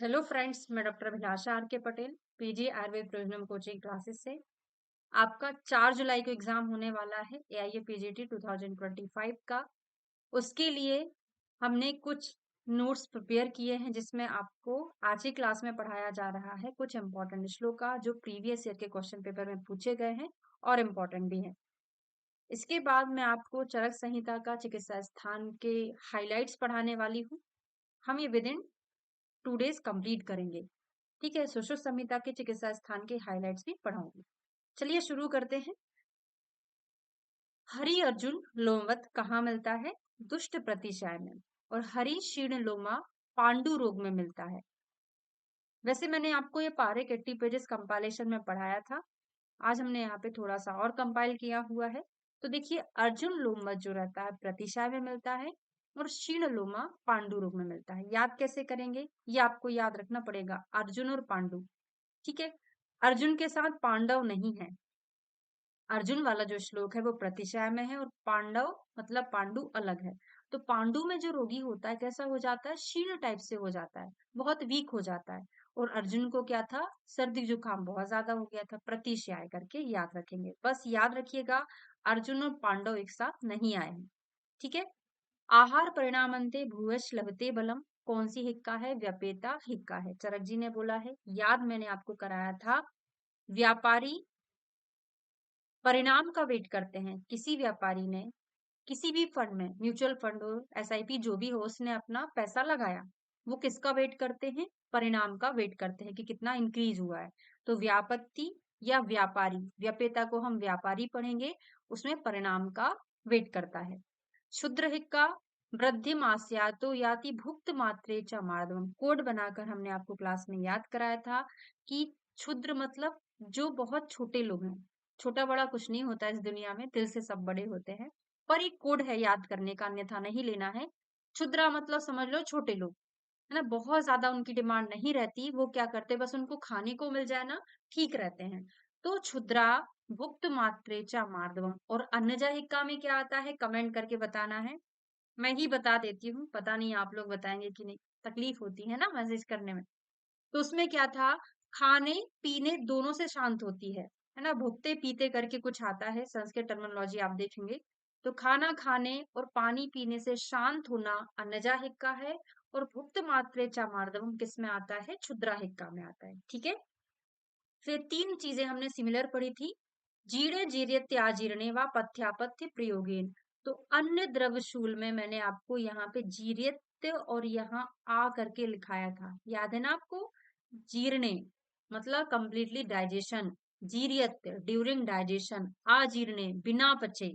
Hello friends, मैं doctor Abhilasha are के Patel PG Ayurveda provisional coaching classes से। आपका 4 जुलाई को एग्जाम होने वाला है एआईए पीजीटी 2025 का। उसके लिए हमने कुछ नोट्स प्रिपेयर किए हैं जिसमें आपको आज की क्लास में पढ़ाया जा रहा है कुछ इंपॉर्टेंट श्लोका जो प्रीवियस ईयर के क्वेश्चन पेपर में पूछे गए हैं और इम्पोर्टेंट भी हैं। इसके बाद मैं आपको चरक संहिता का चिकित्सा स्थान के हाइलाइट्स पढ़ाने वाली हूँ। हम ये विद इन 2 डेज कंप्लीट करेंगे। ठीक है, सुश्रुत संहिता के चिकित्सा स्थान के हाइलाइट्स भी पढ़ाऊंगी। चलिए शुरू करते हैं। हरि अर्जुन लोमवत कहाँ मिलता है? दुष्ट प्रतिशय में। और हरि शीर्ण लोमा पांडु रोग में मिलता है। वैसे मैंने आपको ये पारेख 80 पेजेस कंपाइलेशन में पढ़ाया था। आज हमने यहाँ पे थोड़ा सा और कंपाइल किया हुआ है। तो देखिए, अर्जुन लोमवत जो रहता है प्रतिशय में मिलता है और शीर्ण लोमा पांडु रोग में मिलता है। याद कैसे करेंगे? ये आपको याद रखना पड़ेगा, अर्जुन और पांडु। ठीक है, अर्जुन के साथ पांडव नहीं है। अर्जुन वाला जो श्लोक है वो प्रतिशय में है और पांडव मतलब पांडु अलग है। तो पांडु में जो रोगी होता है कैसा हो जाता है? क्षीण टाइप से हो जाता है, बहुत वीक हो जाता है। और अर्जुन को क्या था? सर्दी जुकाम बहुत ज्यादा हो गया था। प्रतिशय करके याद रखेंगे, बस याद रखिएगा। अर्जुन और पांडव एक साथ नहीं आए हैं। ठीक है। आहार परिणामन्ते भूयश लभते बलम। कौन सी हिक्का है? व्यपेता हिक्का है। चरक जी ने बोला है, याद मैंने आपको कराया था। व्यापारी परिणाम का वेट करते हैं। किसी व्यापारी ने किसी भी फंड में, म्यूचुअल फंड हो, एसआईपी जो भी हो, उसने अपना पैसा लगाया। वो किसका वेट करते हैं? परिणाम का वेट करते हैं कि कितना इंक्रीज हुआ है। तो व्यापत्ति या व्यापारी, व्यपेता को हम व्यापारी पढ़ेंगे, उसमें परिणाम का वेट करता है। क्षुद्र हिक्का वृद्धि मास्यातो याति भुक्त मात्रे च मार्दवम। कोड बनाकर हमने आपको क्लास में याद कराया था कि क्षुद्र मतलब जो बहुत छोटे लोग हैं। छोटा बड़ा कुछ नहीं होता इस दुनिया में, दिल से सब बड़े होते हैं। पर एक कोड है याद करने का, अन्यथा नहीं लेना है। क्षुद्रा मतलब समझ लो छोटे लोग, है ना, बहुत ज्यादा उनकी डिमांड नहीं रहती। वो क्या करते, बस उनको खाने को मिल जाए ना, ठीक रहते हैं। तो क्षुद्रा भुक्त मात्रे चा मार्दवम। और अन्नजा हिक्का में क्या आता है? कमेंट करके बताना है। मैं ही बता देती हूँ, पता नहीं आप लोग बताएंगे कि नहीं। तकलीफ होती है ना मैसेज करने में। तो उसमें क्या था? खाने पीने दोनों से शांत होती है ना। भुगते पीते करके कुछ आता है, संस्कृत टर्मिनोलॉजी आप देखेंगे। तो खाना खाने और पानी पीने से शांत होना अनजा हिक्का है। और भुक्त मात्रे चा मार्दवम किस में आता है? क्षुद्रा हिक्का में आता है। ठीक है। फिर 3 चीजें हमने सिमिलर पढ़ी थी। जीर्ण जीर्यत्याजीर्णे व पथ्यापथ्य प्रयोगेन। तो अन्य द्रवशूल में मैंने आपको यहाँ पे जीर्यत्य और यहाँ आ करके लिखाया था, याद है ना आपको? जीर्णे मतलब कंप्लीटली डाइजेशन, जीर्यत्य ड्यूरिंग डाइजेशन, आजीर्णे बिना पचे।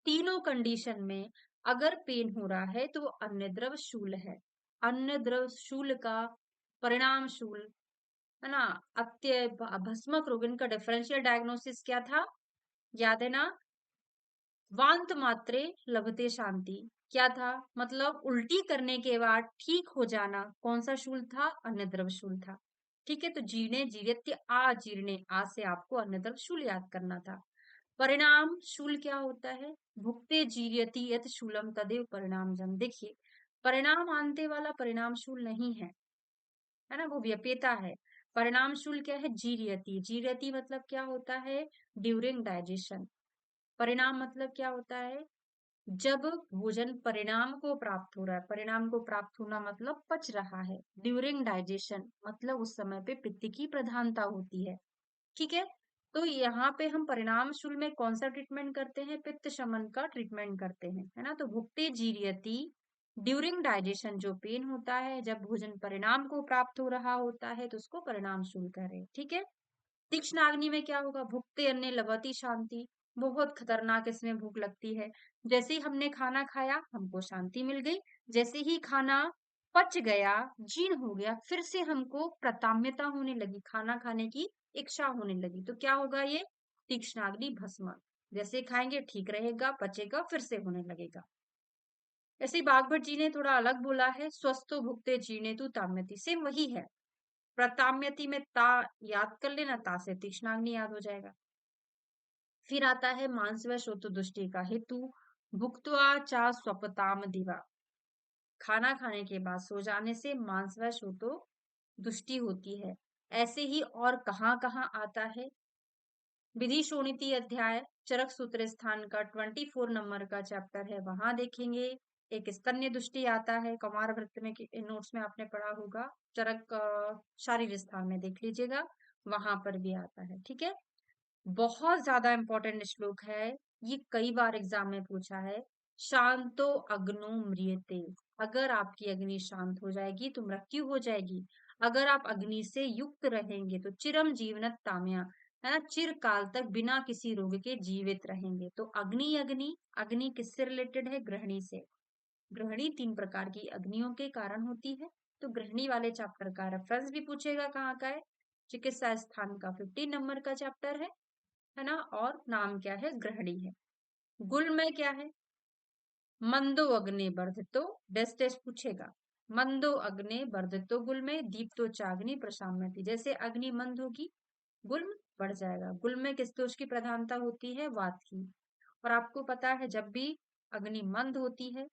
तीनों कंडीशन में अगर पेन हो रहा है तो वो अन्य द्रव शूल है। अन्य द्रव शूल का परिणाम शूल, है ना, अत्य भस्मक रोग। इनका डिफरेंशियल डायग्नोसिस क्या था? याद है ना? वांत मात्रे लभते शांति। क्या था? मतलब उल्टी करने के बाद ठीक हो जाना। कौन सा शूल था? अन्य द्रव शूल था। ठीक है। तो जीर्णे जीर्यत्य आजीर्णे, आ से आपको अन्य द्रव शूल याद करना था। परिणाम शूल क्या होता है? भुक्ते जीर्यति यत शूलम तदेव परिणाम जम। देखिए, परिणाम आनते वाला परिणाम शूल नहीं है ना, वो व्यपेता है। परिणाम शूल क्या है? जीर्यति। जीर्यति मतलब क्या होता है? During digestion. परिणाम मतलब क्या होता है? जब भोजन परिणाम को प्राप्त हो रहा है। परिणाम को प्राप्त होना मतलब पच रहा है। ड्यूरिंग डाइजेशन मतलब उस समय पे पित्त की प्रधानता होती है। ठीक है। तो यहाँ पे हम परिणाम शूल में कौन सा ट्रीटमेंट करते हैं? पित्त शमन का ट्रीटमेंट करते हैं, है ना। तो भुक्ते जीर्यति ड्यूरिंग डाइजेशन जो पेन होता है जब भोजन परिणाम को प्राप्त हो रहा होता है तो उसको परिणाम शूल कह रहे हैं। ठीक है। तीक्ष्ण अग्नि में क्या होगा? भुक्ते अन्य लभते शांति। बहुत खतरनाक इसमें भूख लगती है। जैसे ही हमने खाना खाया हमको शांति मिल गई। जैसे ही खाना पच गया, जीर्ण हो गया, फिर से हमको प्रताम्यता होने लगी, खाना खाने की इच्छा होने लगी। तो क्या होगा? ये तीक्ष्णाग्नि भस्म। जैसे खाएंगे ठीक रहेगा, पचेगा, फिर से होने लगेगा। ऐसे ही बागभट्ट जी ने थोड़ा अलग बोला है, स्वस्थो भुक्ते जीर्णे तु ताम्यति। सेम वही है। प्रताम्यति में ता याद कर लेना, ता से तीक्ष्णाग्नि याद हो जाएगा। फिर आता है मांस व श्रोत दुष्टि का हेतु। भुक्त्वा चा स्वपताम दिवा। खाना खाने के बाद सो जाने से मांस व श्रोतो दुष्टि होती है। ऐसे ही और कहाँ कहाँ आता है, विधि शोणिति अध्याय चरक सूत्र स्थान का 24 नंबर का चैप्टर है, वहां देखेंगे। एक स्तन्य दुष्टि आता है, कुमार वृत्त में नोट्स में आपने पढ़ा होगा, चरक शारीर स्थान में देख लीजिएगा, वहां पर भी आता है। ठीक है, बहुत ज्यादा इंपॉर्टेंट श्लोक है, ये कई बार एग्जाम में पूछा है। शांतो अग्नो म्रियते, अगर आपकी अग्नि शांत हो जाएगी तो मृत्यु हो जाएगी, अगर आप अग्नि से युक्त रहेंगे तो चिरम जीवनत ताम्या, है ना, चिरकाल तक बिना किसी रोग के जीवित रहेंगे। तो अग्नि अग्नि, अग्नि किससे रिलेटेड है, गृहिणी से। गृहिणी 3 प्रकार की अग्नियों के कारण होती है, तो गृहिणी वाले चैप्टर का रेफरेंस भी पूछेगा, कहाँ का है, चिकित्सा स्थान का 15 नंबर का चैप्टर है ना, और नाम क्या है, गृहिणी है। गुल में क्या है, मंदो अग्नि वर्धितो, डेस डेस पूछेगा, मंदो अग्नि वर्धितो गुल में दीप्तो चाग्नि प्रशाम्यति, जैसे अग्नि मंद होगी गुल्म बढ़ जाएगा। गुल्म में किस दोष की प्रधानता होती है, वात की। और आपको पता है जब भी अग्नि मंद होती है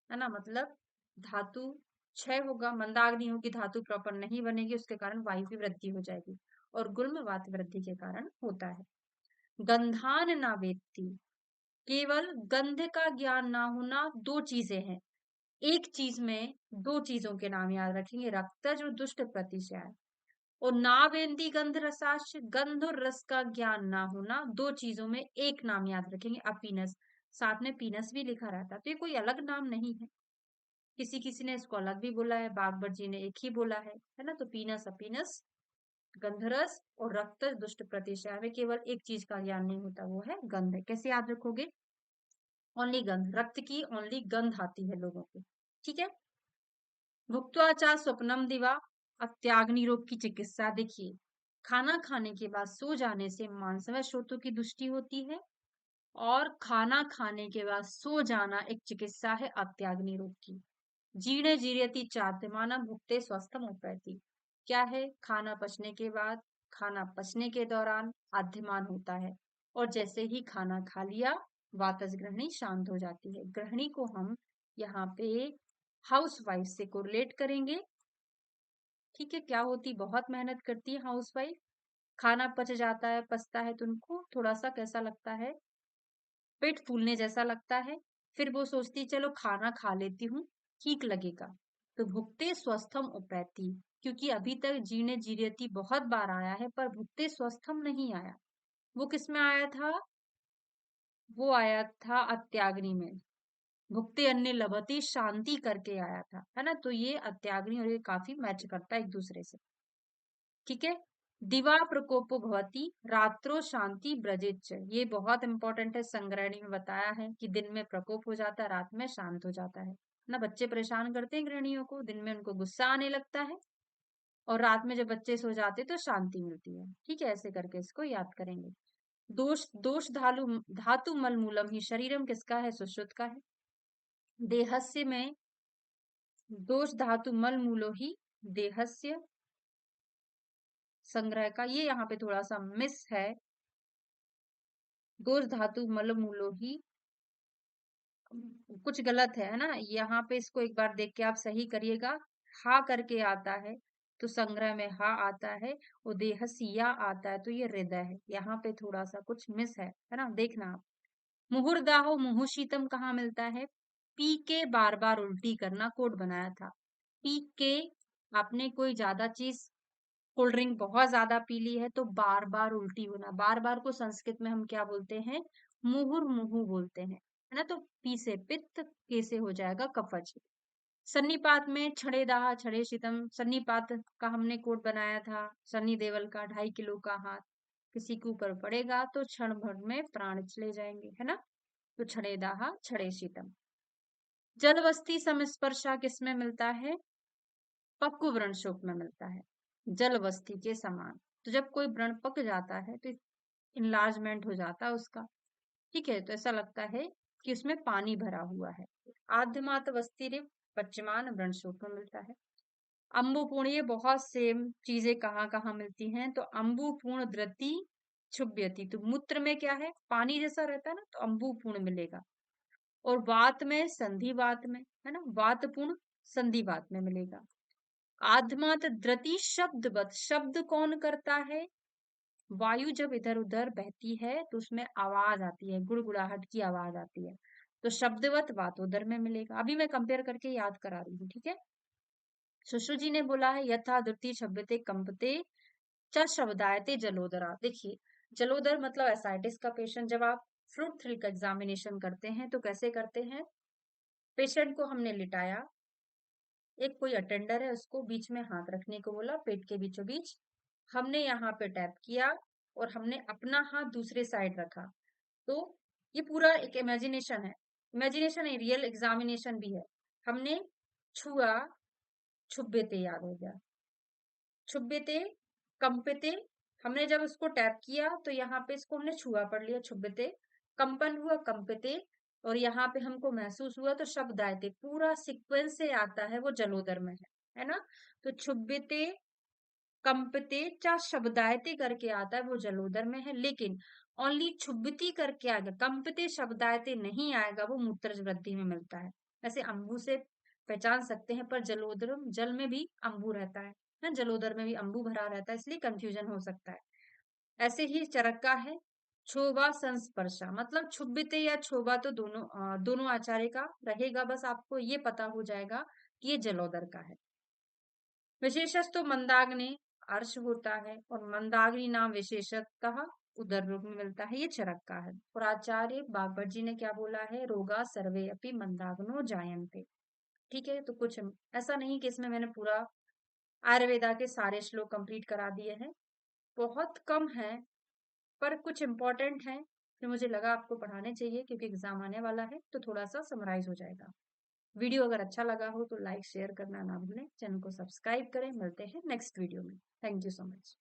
ना, मतलब धातु क्षय होगा, मंदाग्नि होगी, धातु प्रॉपर नहीं बनेगी, उसके कारण वायु की वृद्धि हो जाएगी, और गुल्म वात वृद्धि के कारण होता है। गंधान ना वेत्ती, केवल गंध का ज्ञान ना होना, दो चीजें हैं, एक चीज में दो चीजों के नाम याद रखेंगे, रक्तज और दुष्ट प्रतिशय। और नावेंदी गंध रसाश, गंध और रस का ज्ञान ना होना, दो चीजों में एक नाम याद रखेंगे, अपीनस। साथ में पीनस भी लिखा रहता है, तो ये कोई अलग नाम नहीं है, किसी किसी ने इसको अलग भी बोला है, बागभट जी ने एक ही बोला है ना। तो पीनस अपीनस, गंधरस और रक्त दुष्ट प्रतिशय में केवल एक चीज का ज्ञान नहीं होता, वो है गंध। कैसे याद रखोगे, ओनली गंध, रक्त की ओनली गंध आती है लोगों को। ठीक है, भुक्त्वा चा स्वप्नम दिवा, अत्याग्नि रोग की चिकित्सा देखिए, खाना खाने के बाद सो जाने से मांसव स्रोतों की दुष्टि होती है, और खाना खाने के बाद सो जाना एक चिकित्सा है अत्याग्नि रोग की। जीर्णे जीर्यति चाद्यमानम भुक्ते स्वस्थम उपैति, क्या है, खाना पचने के बाद, खाना पचने के दौरान आद्यमान होता है, और जैसे ही खाना खा लिया वातज गृहिणी शांत हो जाती है। गृहिणी को हम यहाँ पे हाउस वाइफ से कोरिलेट करेंगे। ठीक है, क्या होती, बहुत मेहनत करती है हाउस वाइफ, खाना पच जाता है, पचता है तो उनको थोड़ा सा कैसा लगता है, पेट फूलने जैसा लगता है, फिर वो सोचती चलो खाना खा लेती हूँ, ठीक लगेगा। तो भुक्ते स्वस्थम उपैति, क्योंकि अभी तक जीने जीर्यति बहुत बार आया है, पर भुक्ते स्वस्थम नहीं आया। वो किस में आया था, वो आया था अत्याग्नि में, भुक्ते अन्य लभते शांति करके आया था, है ना। तो ये अत्याग्नि और ये काफी मैच करता है एक दूसरे से। ठीक है, दिवा प्रकोपो भवती रात्रो शांति ब्रजेच, ये बहुत इंपॉर्टेंट है, संग्रहणी में बताया है कि दिन में प्रकोप हो जाता है, रात में शांत हो जाता है ना। बच्चे परेशान करते हैं गृहिणियों को, दिन में उनको गुस्सा आने लगता है, और रात में जब बच्चे सो जाते तो शांति मिलती है। ठीक है, ऐसे करके इसको याद करेंगे। दोष दोष धालु धातु मल मूलम ही शरीरम किसका है, सुश्रुत का है। देहस्य में दोष धातु मल मूलो ही देहस्य, संग्रह का ये यहाँ पे थोड़ा सा मिस है, दोष धातु मल मूलो ही, कुछ गलत है ना, यहाँ पे इसको एक बार देख के आप सही करिएगा। हा करके आता है तो संग्रह में हा आता है, और देहसिया आता है तो ये हृदय है, यहाँ पे थोड़ा सा कुछ मिस है ना, देखना आप। मुहुर्दाहो मुहुशीतम कहाँ मिलता है, पी के बार बार उल्टी करना, कोड बनाया था। पी के, आपने कोई ज्यादा चीज, कोल्ड ड्रिंक बहुत ज्यादा पी ली है तो बार बार उल्टी होना, बार बार को संस्कृत में हम क्या बोलते हैं, मुहुर मुहु बोलते हैं, है ना। तो पी से पित्त, के से हो जाएगा कफज। सन्निपात में छड़े दाह छड़े शीतम, सन्निपात का हमने कोट बनाया था, सन्नी देवल का 2.5 किलो का हाथ किसी के ऊपर पड़ेगा तो क्षण भर में प्राण चले जाएंगे, है ना। तो छड़े दाह छड़े शीतम। जलवस्ती समस्पर्शा किसमें मिलता है, पक्व व्रण शोक में मिलता है, जल वस्ती के समान। तो जब कोई व्रण पक जाता है तो इनलार्जमेंट हो जाता है उसका, ठीक है, तो ऐसा लगता है कि उसमें पानी भरा हुआ है। आद्यमात वस्ती रे पश्चिमान व्रण शोक में मिलता है। अम्बुपूर्ण, ये बहुत सेम चीजें कहाँ कहाँ मिलती हैं, तो अम्बुपूर्ण द्रति क्षुभ्यति, तो मूत्र में क्या है, पानी जैसा रहता है ना, तो अम्बुपूर्ण मिलेगा। और वात में संधि वात में, है ना, वातपूर्ण संधि वात में मिलेगा। आधमात द्रति शब्दवत, शब्द कौन करता है? वायु जब इधर उधर बहती है तो उसमें आवाज आती है, गुड़गुड़ाहट की आवाज आती है, तो शब्दवत वातोदर में मिलेगा। अभी मैं कंपेयर करके याद करा रही हूँ, ठीक है। सुश्रु जी ने बोला है यथा द्रुति शब्दते कंपते च शब्दायते जलोदरा। देखिए, जलोदर मतलब एसाइटिस का पेशेंट। जब आप फ्लूट थ्रिल का एग्जामिनेशन करते हैं तो कैसे करते हैं? पेशेंट को हमने लिटाया, एक कोई अटेंडर है उसको बीच में हाथ रखने को बोला, पेट के बीचों बीच, हमने यहाँ पे टैप किया और हमने अपना हाथ दूसरे साइड रखा। तो ये पूरा एक इमेजिनेशन है, इमेजिनेशन है, रियल एग्जामिनेशन भी है। हमने छुआ, छुब्बेते याद हो गया, छुब्बेते, कंपिते, हमने जब उसको टैप किया तो यहाँ पे इसको हमने छुआ पढ़ लिया, छुब्बेते, कंपन हुआ कंपिते, और यहाँ पे हमको महसूस हुआ तो शब्द आए थे, पूरा सीक्वेंस से आता है, वो जलोदर में है ना। तो छुब्बेते कंपते चा शब्दायते करके आता है, वो जलोदर में है। लेकिन ओनली छुब्बती करके आएगा, कंपते शब्दायते नहीं आएगा, वो मूत्रज वृद्धि में मिलता है। वैसे अम्बु से पहचान सकते हैं, पर जलोदर जल में भी अम्बु रहता है ना, जलोदर में भी अम्बु भरा रहता है, इसलिए कंफ्यूजन हो सकता है। ऐसे ही चरक्का है, क्षोभा संस्पर्शा, मतलब छुब्बिते या क्षोभा तो दोनों आचार्य का रहेगा, बस आपको ये पता हो जाएगा कि ये जलोदर का है। विशेषस्तु मंदाग्नि अर्श होता है, और मंदाग्नि नाम विशेषतः उदर रोग में मिलता है, ये चरक का है। और आचार्य बागभट जी ने क्या बोला है? रोगा सर्वे अपि मंदाग्नो जायन्ते। ठीक है, तो कुछ ऐसा नहीं कि इसमें मैंने पूरा आयुर्वेदा के सारे श्लोक कंप्लीट करा दिए हैं, बहुत कम है, पर कुछ इंपॉर्टेंट है जो मुझे लगा आपको पढ़ाने चाहिए, क्योंकि एग्जाम आने वाला है, तो थोड़ा सा समराइज हो जाएगा। वीडियो अगर अच्छा लगा हो तो लाइक शेयर करना ना भूलें, चैनल को सब्सक्राइब करें। मिलते हैं नेक्स्ट वीडियो में। Thank you so much.